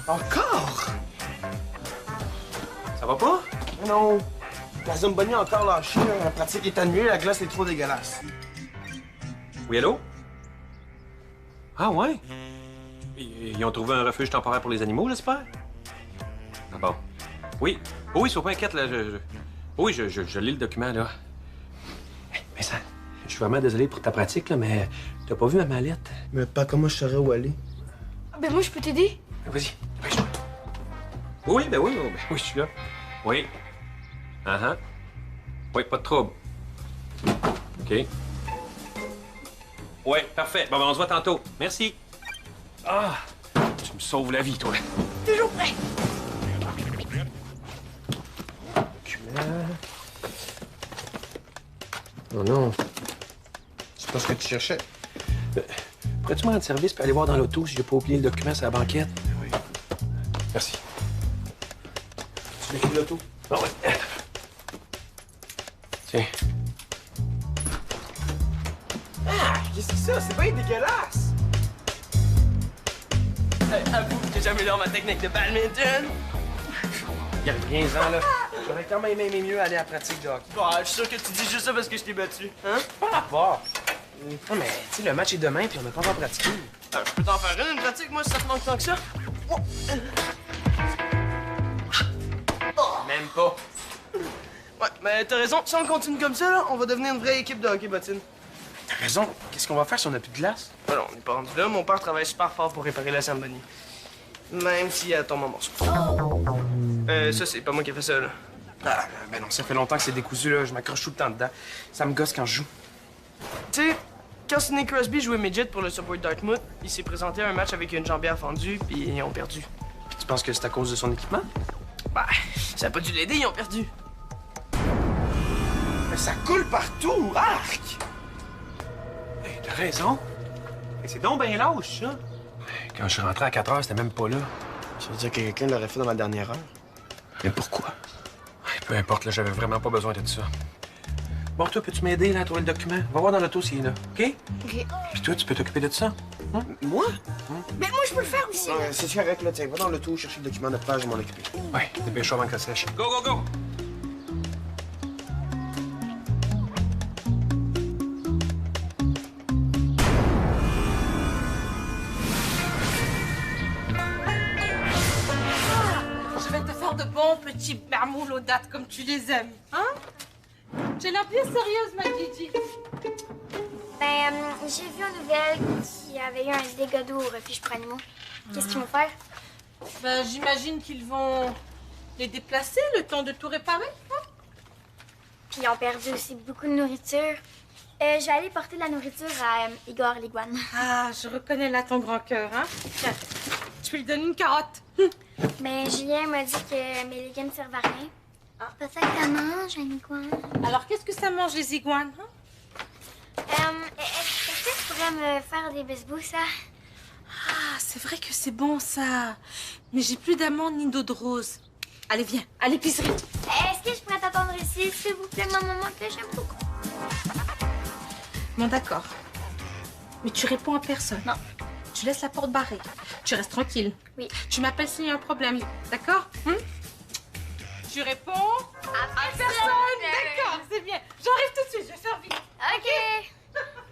Encore? Ça va pas? Non. La Zamboni a encore lâché. La pratique est annulée, la glace est trop dégueulasse. Oui, allô? Ah, ouais? Ils ont trouvé un refuge temporaire pour les animaux, j'espère? Ah bon. Oui. Oui, sois pas inquiète, là. Oui, je lis le document, là. Mais ça, je suis vraiment désolé pour ta pratique, là, mais t'as pas vu ma mallette? Mais pas comment je saurais où aller. Ben moi, je peux t'aider? Vas-y, dépêche-toi. Oui, ben oui, je suis là. Oui. Uh-huh. Oui, pas de trouble. OK. Oui, parfait. Bon, ben, on se voit tantôt. Merci. Ah, tu me sauves la vie, toi. Toujours prêt. Oh non. C'est pas ce que tu cherchais. Pourrais-tu me rendre service et aller voir dans l'auto si j'ai pas oublié le document sur la banquette? Oui. Merci. Tu l'as écrit l'auto? Ah ouais. Tiens. Ah! Qu'est-ce que c'est ça? C'est bien dégueulasse! Avoue que j'améliore ma technique de badminton. Regarde, viens-en, là. J'aurais quand même aimé mieux aller à la pratique de hockey. Bon, je suis sûr que tu dis juste ça parce que je t'ai battu. Hein? Pas rapport. Non, mais, tu sais, le match est demain, puis on n'a pas encore pratiqué. Je peux t'en faire une pratique, moi, si ça te manque tant que ça. Même pas. Ouais, mais t'as raison. Si on continue comme ça, là, on va devenir une vraie équipe de hockey bottine. T'as raison. Qu'est-ce qu'on va faire si on n'a plus de glace? Alors, on n'est pas rendu là. Mon père travaille super fort pour réparer la Zamboni. Même si elle tombe en morceaux. Ça, c'est pas moi qui ai fait ça, là. Ah, ben non, ça fait longtemps que c'est décousu, là. Je m'accroche tout le temps dedans. Ça me gosse quand je joue. Tu sais, quand Sidney Crosby jouait midget pour le Support Dartmouth, il s'est présenté à un match avec une jambière fendue, puis ils ont perdu. Puis tu penses que c'est à cause de son équipement? Bah, ça a pas dû l'aider, ils ont perdu. Mais ça coule partout! Arc! Hey, t'as raison. Hey, c'est donc bien lâche, ça. Quand je suis rentré à 4 heures, c'était même pas là. Ça veut dire que quelqu'un l'aurait fait dans la dernière heure. Mais pourquoi? Hey, peu importe, là, j'avais vraiment pas besoin de ça. Bon, toi, peux-tu m'aider là, à trouver le document? Va voir dans l'auto s'il est là, OK? OK. Puis toi, tu peux t'occuper de ça? Moi? Ben moi, je peux le faire aussi. Ouais, c'est correct, là. Tiens, va dans le tout, chercher le document de plage, je vais m'en occuper. Ouais, dépêche-toi avant que ça sèche. Go, go, go! Je vais te faire de bons petits marmoules aux dattes comme tu les aimes, hein? J'ai l'air bien sérieuse, ma Gigi. Ben, j'ai vu aux nouvelles qu'il y avait eu un dégât d'eau au refuge pour animaux. Qu'est-ce qu'ils vont faire? Ben, j'imagine qu'ils vont les déplacer le temps de tout réparer, hein? Puis ils ont perdu aussi beaucoup de nourriture. Je vais aller porter de la nourriture à Igor l'iguane. Ah, je reconnais là ton grand cœur, hein? Tiens, tu peux lui donner une carotte. Mais Julien m'a dit que mes légumes servent à rien. Peut-être que ça mange un iguane. Alors, qu'est-ce que ça mange, les iguanes, hein? Est-ce que tu pourrais me faire des bisbous, ça? Ah, c'est vrai que c'est bon, ça. Mais j'ai plus d'amandes ni d'eau de rose. Allez, viens, à l'épicerie. Est-ce que je pourrais t'attendre ici, s'il vous plaît, ma maman, que j'aime beaucoup? Bon, d'accord. Mais tu réponds à personne. Non. Tu laisses la porte barrée. Tu restes tranquille. Oui. Tu m'appelles s'il y a un problème. D'accord? Tu réponds à personne. D'accord, c'est bien. J'arrive tout de suite, je vais faire vite. OK.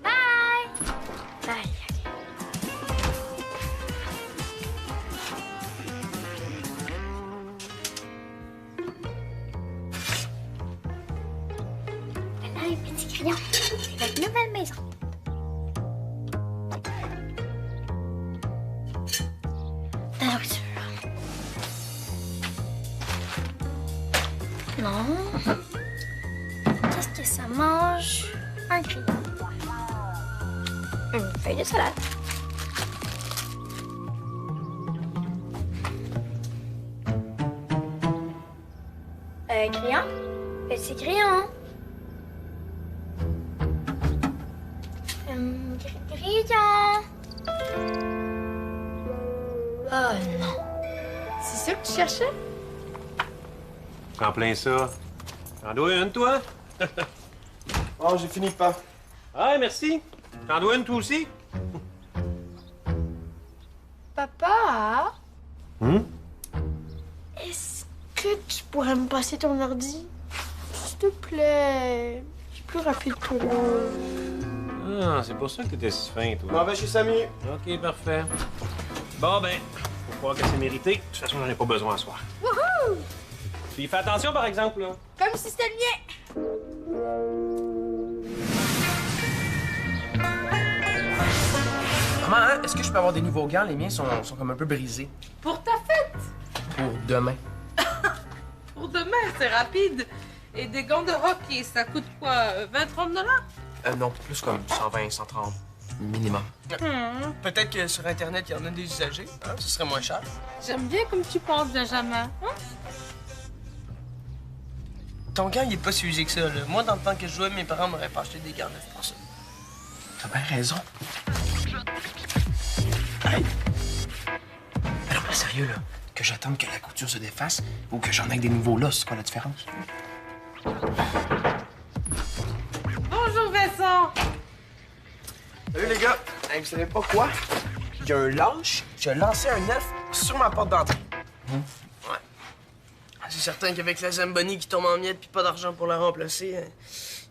Bye. Bye. Voilà les petits crayons. C'est notre nouvelle maison. La nourriture. Non. Qu'est-ce que ça mange? Un crayon. Une feuille de salade. Crayon? Petit crayon. Crayon. Oh non. C'est ça que tu cherchais? En plein ça. T'en dois une, toi? Oh, j'ai fini pas. Ah, merci. T'en dois une, toi aussi? Papa, Hum? est-ce que tu pourrais me passer ton ordi? S'il te plaît. C'est plus rapide que l'autre. Ah, c'est pour ça que t'étais si fin, toi. M'en vais chez Samy. OK, parfait. Bon, ben, faut croire que c'est mérité. De toute façon, j'en ai pas besoin à soir. Wouhou! Puis fais attention, par exemple, là. Comme si c'était le mien. Maman, hein, est-ce que je peux avoir des nouveaux gants? Les miens sont comme un peu brisés. Pour ta fête. Pour demain. Pour demain, c'est rapide. Et des gants de hockey, ça coûte quoi? 20-30 $? Non, plus comme 120, 130 minimum. Peut-être que sur Internet, il y en a des usagers. Hein? Ce serait moins cher. J'aime bien comme tu penses, Benjamin. Hein? Ton gant, il est pas si usé que ça. Là. Moi, dans le temps que je jouais, mes parents m'auraient pas acheté des gants neufs pour ça. T'as bien raison. Hey. Alors, mais sérieux, là, que j'attende que la couture se défasse ou que j'en aille des nouveaux là, c'est quoi la différence? Bonjour, Vincent. Salut, les gars. Hey, vous savez pas quoi? Il y a un lâche qui a lancé un œuf sur ma porte d'entrée. Ouais. C'est certain qu'avec la Zamboni qui tombe en miettes puis pas d'argent pour la remplacer,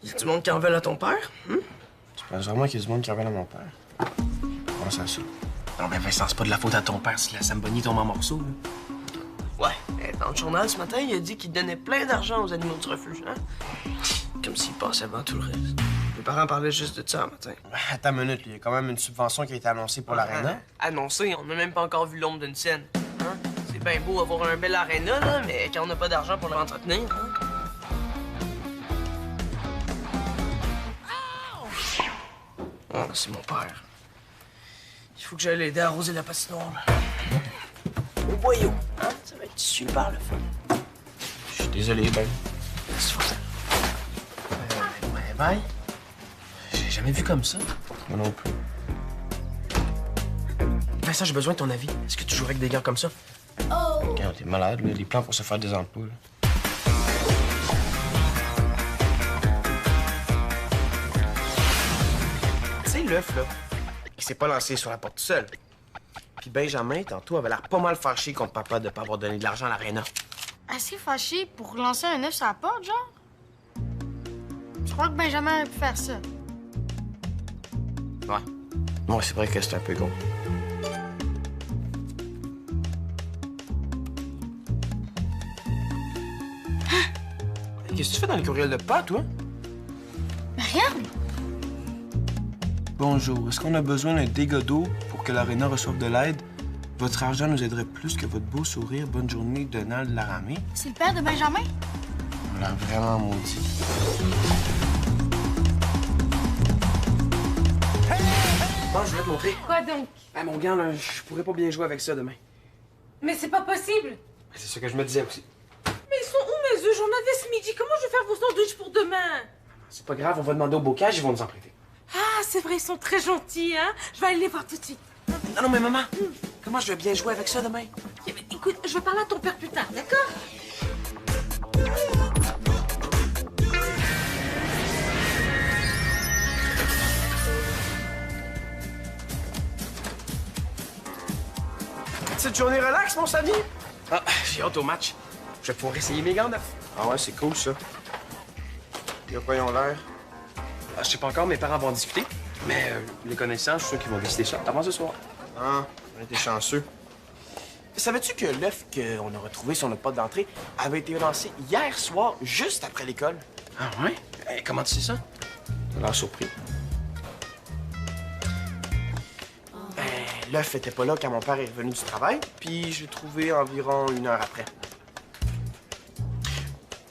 il y a du monde qui en veut à ton père. Tu penses vraiment qu'il y a du monde qui revient à mon père? Pense à ça. Non, mais Vincent, c'est pas de la faute à ton père si la Zamboni tombe en morceaux. Là. Ouais. Dans le journal ce matin, il a dit qu'il donnait plein d'argent aux animaux du refuge, hein? Comme s'il passait avant tout le reste. Mes parents parlaient juste de ça un matin. Attends une minute, il y a quand même une subvention qui a été annoncée pour l'aréna. Annoncé, on n'a même pas encore vu l'ombre d'une scène. Hein? C'est bien beau avoir un bel aréna, là, mais quand on n'a pas d'argent pour l'entretenir, hein? Oh, c'est mon père. Il faut que j'aille l'aider à arroser la patinoire. Au boyau, hein? Ça va être super le fun. Je suis désolé, ben. Bye. J'ai jamais vu comme ça. Moi non plus. Vincent, j'ai besoin de ton avis. Est-ce que tu jouerais avec des gars comme ça? Regarde, t'es malade, là. Les plans pour se faire des emplois, là. Tu sais, l'œuf, là, il s'est pas lancé sur la porte tout seul. Puis Benjamin, tantôt, avait l'air pas mal fâché contre papa de pas avoir donné de l'argent à l'aréna. Assez fâché pour lancer un œuf sur la porte, genre? Je crois que Benjamin aurait pu faire ça. Ouais. Ouais, c'est vrai que c'est un peu gros. Qu'est-ce que tu fais dans le courriel de papa, toi? Rien. Bonjour, est-ce qu'on a besoin d'un dégât d'eau pour que l'aréna reçoive de l'aide? Votre argent nous aiderait plus que votre beau sourire. Bonne journée, Donald Laramé. C'est le père de Benjamin? On a l'air vraiment maudit. Bon, je vais te montrer. Quoi donc? Ah, mon gant, là, je pourrais pas bien jouer avec ça demain. Mais c'est pas possible. C'est ce que je me disais aussi. Mais ils sont où mes œufs? J'en avais ce midi. Comment je vais faire vos sandwichs pour demain? C'est pas grave, on va demander au bocage, ils vont nous en prêter. Ah, c'est vrai, ils sont très gentils, hein? Je vais aller les voir tout de suite. Non, mais maman, comment je vais bien jouer avec ça demain? Eh ben, écoute, je vais parler à ton père plus tard, d'accord? Petite journée relax, mon Samy? Ah, j'ai hâte au match. Je vais pouvoir essayer mes gants neufs. Ah ouais, c'est cool, ça. De quoi ils ont l'air? Ah, je sais pas encore, mes parents vont en discuter. Mais les connaissants, je suis sûr qu'ils vont décider ça avant ce soir. Ah, on était chanceux. Savais-tu que l'œuf qu'on a retrouvé sur notre porte d'entrée avait été lancé hier soir, juste après l'école? Ah ouais? Comment tu sais ça? T'as l'air surpris. L'œuf était pas là quand mon père est revenu du travail, puis je l'ai trouvé environ 1 heure après.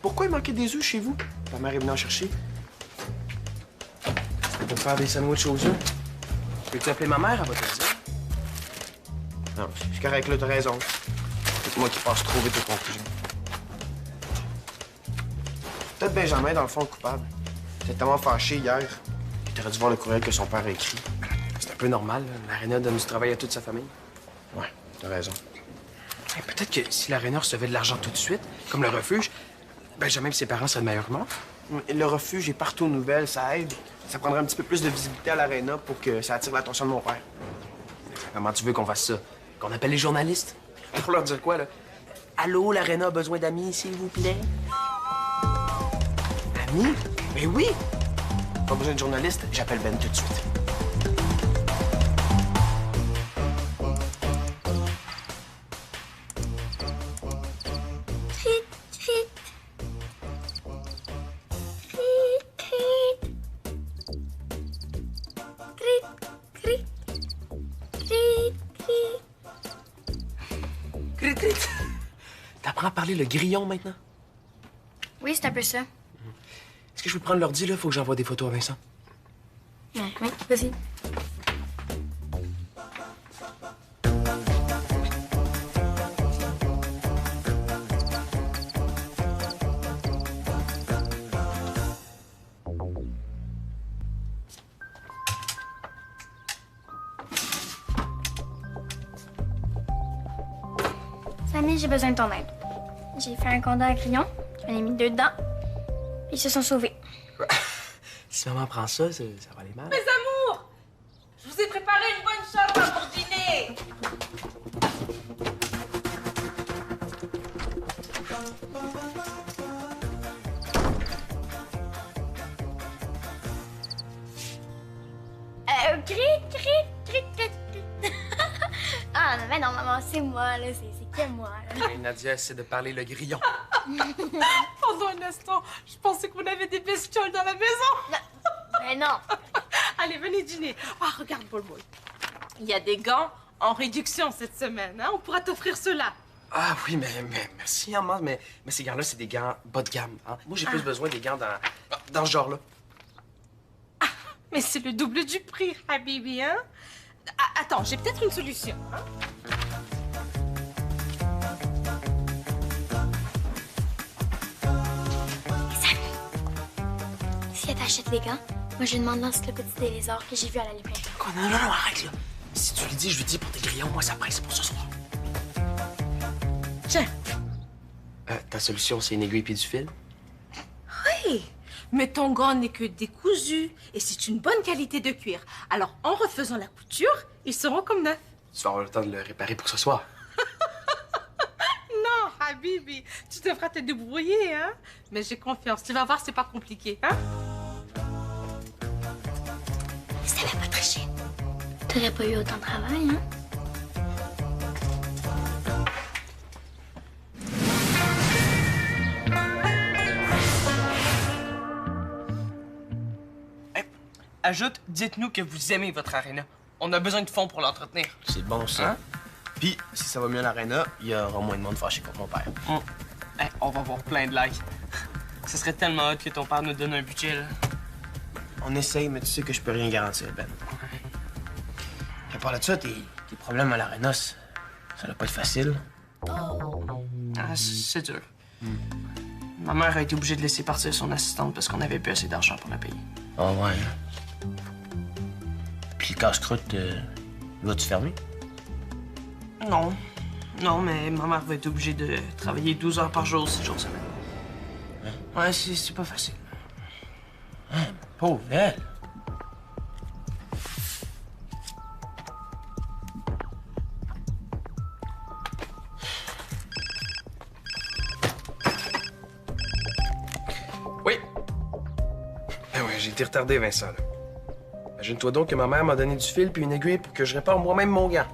Pourquoi il manquait des œufs chez vous? Ta mère est venue en chercher. C'était pour faire des sandwichs aux œufs. Peux-tu appeler ma mère? Elle va te le dire. Non, c'est correct, là, t'as raison. C'est moi qui passe trop vite aux conclusions. Peut-être Benjamin, dans le fond, le coupable. Il était tellement fâché hier qu'il aurait dû voir le courriel que son père a écrit. C'est un peu normal, là. L'aréna donne du travail à toute sa famille. Ouais, t'as raison. Et peut-être que si l'aréna recevait de l'argent tout de suite, comme le refuge, Benjamin et ses parents seraient de meilleurs morts. Le refuge est partout aux nouvelles, ça aide. Ça prendrait un petit peu plus de visibilité à l'aréna pour que ça attire l'attention de mon père. Comment tu veux qu'on fasse ça? Qu'on appelle les journalistes? Pour leur dire quoi, là? Allô, l'aréna a besoin d'amis, s'il vous plaît? Amis? Ben oui! Pas besoin de journalistes, j'appelle Ben tout de suite. T'apprends à parler le grillon maintenant? Oui, c'est un peu ça. Est-ce que je peux prendre l'ordi, là? Faut que j'envoie des photos à Vincent. Ouais, oui, vas-y. Sammy, j'ai besoin de ton aide. J'ai fait un condom à crayon, j'en ai mis 2 dedans, puis ils se sont sauvés. Si maman prend ça, ça va aller mal. Mes amours! Je vous ai préparé une bonne chambre pour dîner! Cri, cri, cri, cri, cri. Ah, non, mais non, maman, c'est moi, là, c'est que moi, là. Hey, Nadia essaie de parler le grillon. Pendant un instant, je pensais qu'on avait des bestioles dans la maison. Mais non. Allez, venez dîner. Ah, regarde, Bol-Bol. Il y a des gants en réduction cette semaine, hein? On pourra t'offrir ceux-là. Ah oui, mais merci, hein, maman, mais ces gants-là, c'est des gants bas de gamme. Hein? Moi, j'ai plus besoin des gants dans ce genre-là. Mais c'est le double du prix, Habibi, hein? Ah, attends, j'ai peut-être une solution, hein? Si elle t'achète les gants, moi, je demande l'encyclopédie des lézards que j'ai vu à la librairie. Quoi? Non, arrête, là. Si tu lui dis, je lui dis pour tes grillons, moi, ça presse pour ce soir. Tiens. Ta solution, c'est une aiguille puis du fil? Oui, mais ton gant n'est que décousu et c'est une bonne qualité de cuir. Alors, en refaisant la couture, ils seront comme neufs. Tu vas avoir le temps de le réparer pour ce soir. Non, Habibi, tu devras te débrouiller, hein? Mais j'ai confiance, tu vas voir, c'est pas compliqué, hein? Si t'avais pas triché, t'aurais pas eu autant de travail, hein? Ajoute, dites-nous que vous aimez votre aréna. On a besoin de fonds pour l'entretenir. C'est bon, ça. Hein? Puis, si ça va mieux à l'aréna, il y aura moins de monde fâché contre mon père. Hey, on va avoir plein de likes. Ce serait tellement hot que ton père nous donne un budget, là. On essaye, mais tu sais que je peux rien garantir, Ben. À part de ça, tes problèmes à l'aréna, ça doit pas être facile. Ah, c'est dur. Ma mère a été obligée de laisser partir son assistante parce qu'on avait plus assez d'argent pour la payer. Ah ouais. Puis le casse-croûte, vas-tu fermer? Non. Non, mais ma mère va être obligée de travailler 12 heures par jour, 6 jours semaine. Hein? Ouais, c'est pas facile. Hein, pauvre elle. Oui. Ah ouais, j'ai été retardé, Vincent, là. Imagine-toi donc que ma mère m'a donné du fil puis une aiguille pour que je répare moi-même mon gant.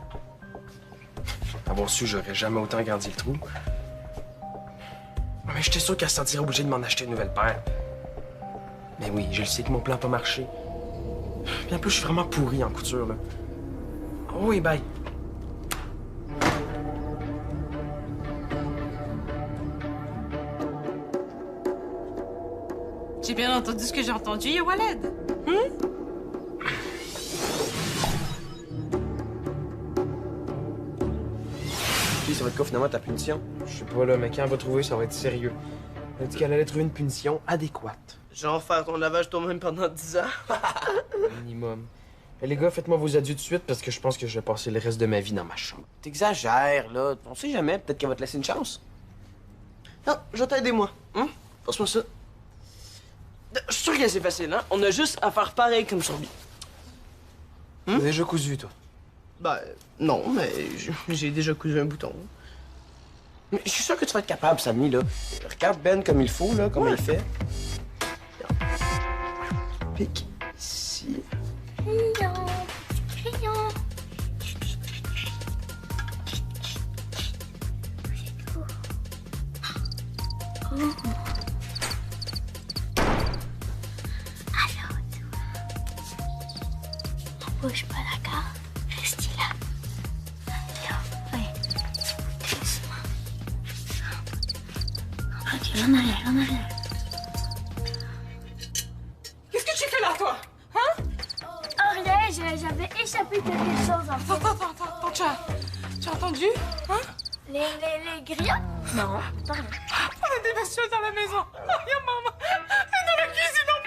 Avoir su, j'aurais jamais autant agrandi le trou. Mais j'étais sûr qu'elle se sentirait obligée de m'en acheter une nouvelle paire. Mais oui, je le sais que mon plan n'a pas marché. Puis en plus, je suis vraiment pourri en couture, là. Oh oui, bye. J'ai bien entendu ce que j'ai entendu, ya Waled. Puis ça va être quoi finalement ta punition? Je sais pas là, mais quand elle va trouver, ça va être sérieux. Elle a dit qu'elle allait trouver une punition adéquate. Genre faire ton lavage toi-même pendant 10 ans? Minimum. Et les gars, faites-moi vos adieux de suite parce que je pense que je vais passer le reste de ma vie dans ma chambre. T'exagères, là. On sait jamais, peut-être qu'elle va te laisser une chance. Non, je vais t'aider, moi. Passe-moi ça. Je suis sûr que c'est facile, hein? On a juste à faire pareil comme Survie. T'as déjà cousu, toi. Ben, non, mais j'ai déjà cousu un bouton. Mais je suis sûr que tu vas être capable, Samy, là. Regarde Ben comme il faut, là, comme il fait. Pique ici. Crayon, crayon. Alors, on bouge pas, d'accord? Restez là. Ouais. Doucement. Ok, en arrière, en arrière. Qu'est-ce que tu fais là, toi? Hein? Oh, rien, j'avais échappé quelque chose en fait. Attends, tu as entendu? Hein? Les grillons? Non, pardon. On a des bestioles dans la maison. Oh, y'a maman. Et dans la cuisine en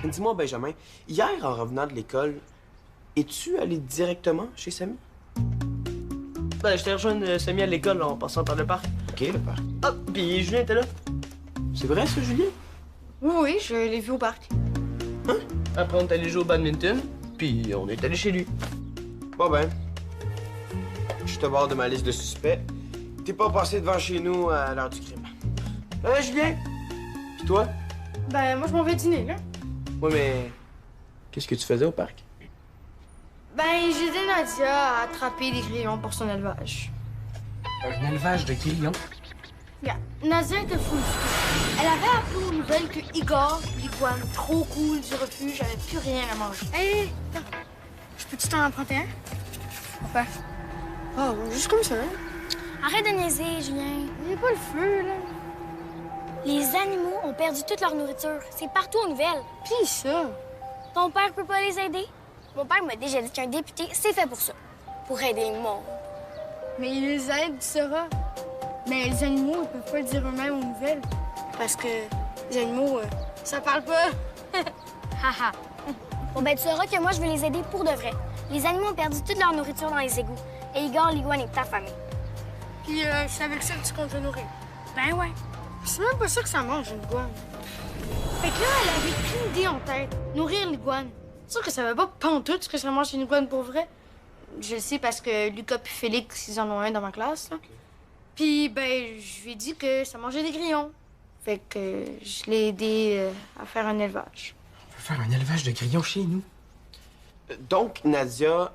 plus. Dis-moi, Benjamin, hier, en revenant de l'école, es-tu allé directement chez Samy? Ben, je t'ai rejoint Samy à l'école en passant par le parc. OK, le parc. Ah, puis Julien était là. C'est vrai, ça, Julien? Oui, je l'ai vu au parc. Après, on est allé jouer au badminton, puis on est allé chez lui. Bon ben, je te barre de ma liste de suspects. T'es pas passé devant chez nous à l'heure du crime. Julien? Pis toi? Ben, moi, je m'en vais dîner, là. Ouais, mais qu'est-ce que tu faisais au parc? Ben, j'ai aidé Nadia à attraper des grillons pour son élevage. Un élevage de grillons? Regarde, Nadia était full. Elle avait appris aux nouvelles que Igor, l'iguane trop cool du refuge, avait plus rien à manger. Hé, je peux-tu t'en emprunter un? Pourquoi? Ah, juste comme ça. Arrête de niaiser, Julien. J'ai pas le feu, là. Les animaux ont perdu toute leur nourriture. C'est partout aux nouvelles. Pis ça. Ton père peut pas les aider? Mon père m'a déjà dit qu'un député, c'est fait pour ça. Pour aider le monde. Mais il les aide, tu sauras. Mais les animaux, ils peuvent pas le dire eux-mêmes aux nouvelles. Parce que les animaux, ça parle pas. Haha. Bon, ben, tu sauras que moi, je veux les aider pour de vrai. Les animaux ont perdu toute leur nourriture dans les égouts. Et Igor, l'iguane, est affamé. Puis c'est avec ça que tu comptes le nourrir. Ben ouais. C'est même pas ça que ça mange, une iguane. Fait que là, elle avait qu'une idée en tête. Nourrir l'iguane. C'est sûr que ça va pas pantoute ce que ça mange une iguane pour vrai. Je le sais parce que Lucas puis Félix, ils en ont un dans ma classe, là. Puis, ben, je lui ai dit que ça mangeait des grillons. Fait que je l'ai aidé à faire un élevage. On peut faire un élevage de grillons chez nous. Donc, Nadia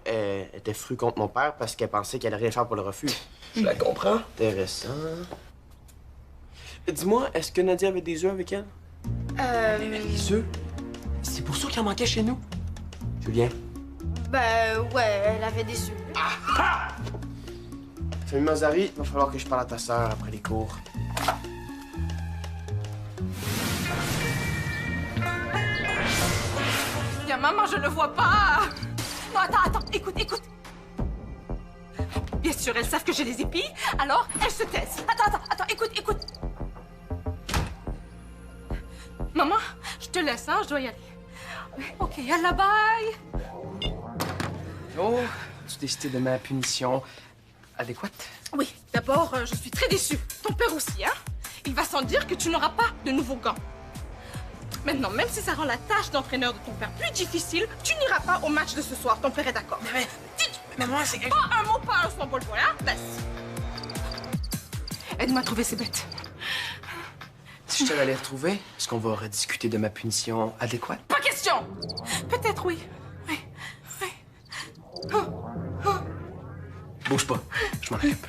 était frue contre mon père parce qu'elle pensait qu'elle allait rien faire pour le refuge. Je la comprends. Intéressant. Dis-moi, est-ce que Nadia avait des œufs avec elle? Des œufs? C'est pour ça qu'il en manquait chez nous. Julien? Ben, ouais, elle avait des œufs. Famille Mazari, il va falloir que je parle à ta sœur après les cours. Bien, maman, je le vois pas. Non, attends, écoute. Bien sûr, elles savent que j'ai les épis, alors elles se taisent. Attends, écoute. Maman, je te laisse, hein, je dois y aller. OK, yalla, bye. Oh, tu décidé de ma punition adéquate? Oui, d'abord, je suis très déçue. Ton père aussi, hein? Il va sans dire que tu n'auras pas de nouveaux gants. Maintenant, même si ça rend la tâche d'entraîneur de ton père plus difficile, tu n'iras pas au match de ce soir. Ton père est d'accord. Mais maman, c'est... Pas un mot, pas un son pour le voir, hein? Laisse. Aide-moi à trouver ces bêtes. Si je te l'allais retrouver, est-ce qu'on va rediscuter de ma punition adéquate? Pas question! Peut-être oui. Oui. Bouge pas, je m'en occupe.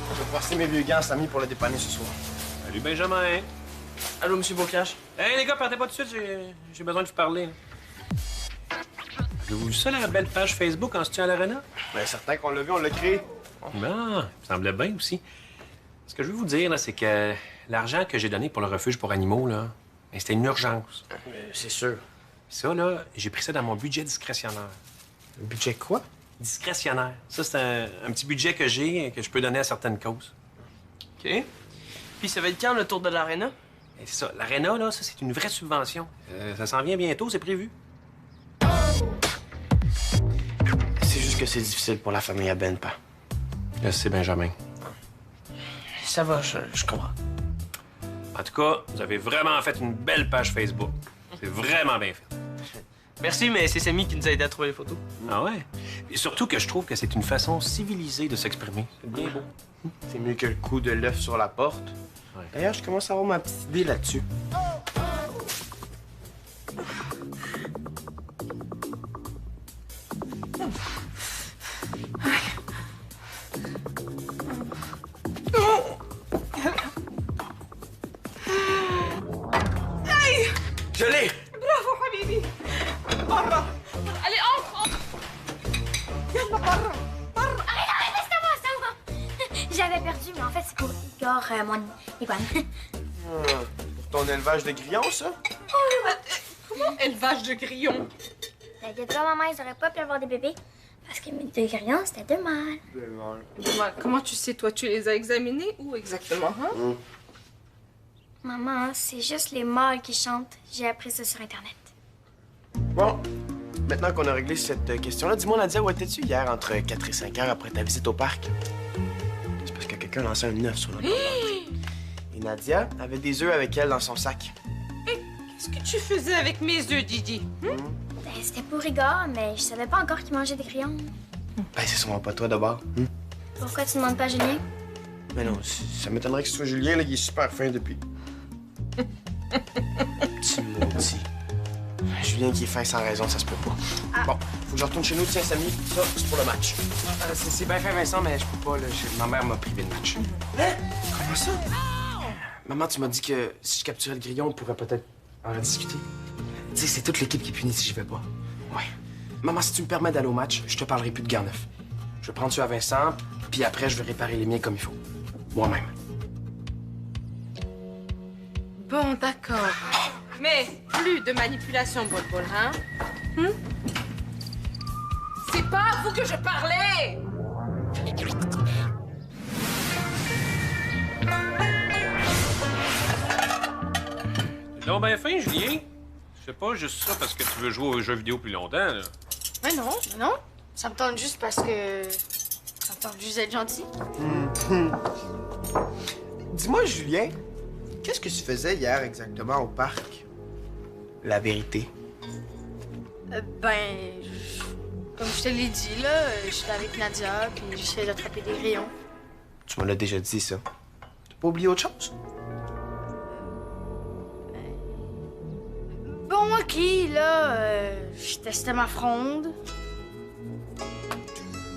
Je vais passer mes vieux gants à Samy pour le dépanner ce soir. Salut, Benjamin. Allô, Monsieur Beaucache? Hey, les gars, partez pas tout de suite, j'ai besoin de vous parler. Avez-vous vu ça, la belle page Facebook en soutien à l'Arena? Bien, certain qu'on l'a vu, on l'a créé. Non, ça me semblait bien aussi. Ce que je veux vous dire, là, c'est que l'argent que j'ai donné pour le refuge pour animaux, là, ben, c'était une urgence. C'est sûr. Ça, là, j'ai pris ça dans mon budget discrétionnaire. Un budget quoi? Discrétionnaire. Ça, c'est un petit budget que j'ai que je peux donner à certaines causes. OK. Puis ça va être quand, le tour de l'aréna? Et c'est ça. L'Arena, là, ça, c'est une vraie subvention. Ça s'en vient bientôt, c'est prévu. C'est juste que c'est difficile pour la famille à Ben, pas. C'est Benjamin. Ça va, je comprends. En tout cas, vous avez vraiment fait une belle page Facebook. C'est vraiment bien fait. Merci, mais c'est Samy qui nous a aidé à trouver les photos. Ah ouais? Et surtout que je trouve que c'est une façon civilisée de s'exprimer. C'est bien beau. C'est mieux que le coup de l'œuf sur la porte. Ouais. D'ailleurs, je commence à avoir ma petite idée là-dessus. Je l'ai! برافو حبيبي. برا. allez entre. يلا برا. برا. Arrête, c'est moi. J'avais perdu, mais en fait, c'est pour Igor, mon iguane. Pour ton élevage de grillons, ça? Comment élevage de grillons? T'inquiète pas, maman, ils auraient pas pu avoir des bébés. Parce que mes deux grillons, c'était deux mâles. Comment tu sais, toi, tu les as examinés où exactement, hein? Maman, c'est juste les mâles qui chantent. J'ai appris ça sur Internet. Bon, maintenant qu'on a réglé cette question-là, dis-moi, Nadia, où étais-tu hier entre 4 et 5 heures après ta visite au parc? C'est parce que quelqu'un lançait un œuf sur la porte. Et Nadia avait des œufs avec elle dans son sac. Qu'est-ce que tu faisais avec mes œufs, Didi? Ben, c'était pour Igor, mais je savais pas encore qu'il mangeait des grillons. Ben, c'est sûrement pas toi d'abord. Pourquoi tu demandes pas à Julien? Mais non, ça m'étonnerait que ce soit Julien, là, il est super fin depuis. Petit maudit. Julien qui est fin sans raison, ça se peut pas. Bon, faut que je retourne chez nous, tiens, Samy, ça, c'est pour le match. C'est bien fait, Vincent, mais je peux pas, là. Ma mère m'a privé de match. Hein? Comment ça? Maman, tu m'as dit que si je capturais le grillon, on pourrait peut-être en rediscuter. Tu sais, c'est toute l'équipe qui est punie si j'y vais pas. Ouais. Maman, si tu me permets d'aller au match, je te parlerai plus de Garneuf. Je vais prendre ça à Vincent, puis après, je vais réparer les miens comme il faut. Moi-même. Bon, d'accord. Mais plus de manipulation, Bol-Bol, hein? C'est pas à vous que je parlais! Donc, ben fin, Julien. C'est pas juste ça parce que tu veux jouer aux jeux vidéo plus longtemps, là. Mais non, mais non. Ça me tente juste parce que... Ça me tente juste d'être gentil. Dis-moi, Julien, qu'est-ce que tu faisais hier exactement au parc? La vérité. Comme je te l'ai dit, là, j'étais avec Nadia, puis j'essayais d'attraper des grillons. Tu m'en as déjà dit ça. T'as pas oublié autre chose? Bon, OK, là, je testais ma fronde.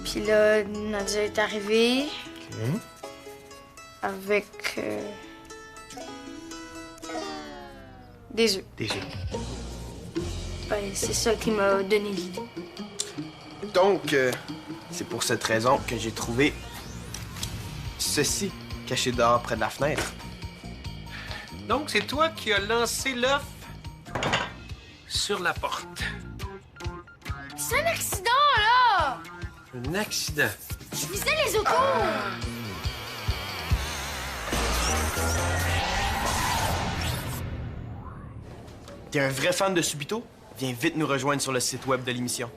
Puis là, Nadia est arrivée. OK. Avec... des œufs. Des œufs. Ben, c'est ça qui m'a donné l'idée. Donc, c'est pour cette raison que j'ai trouvé ceci caché dehors près de la fenêtre. Donc, c'est toi qui as lancé l'œuf sur la porte. C'est un accident, là! Un accident. Je visais les autos! T'es un vrai fan de Subito? Viens vite nous rejoindre sur le site web de l'émission.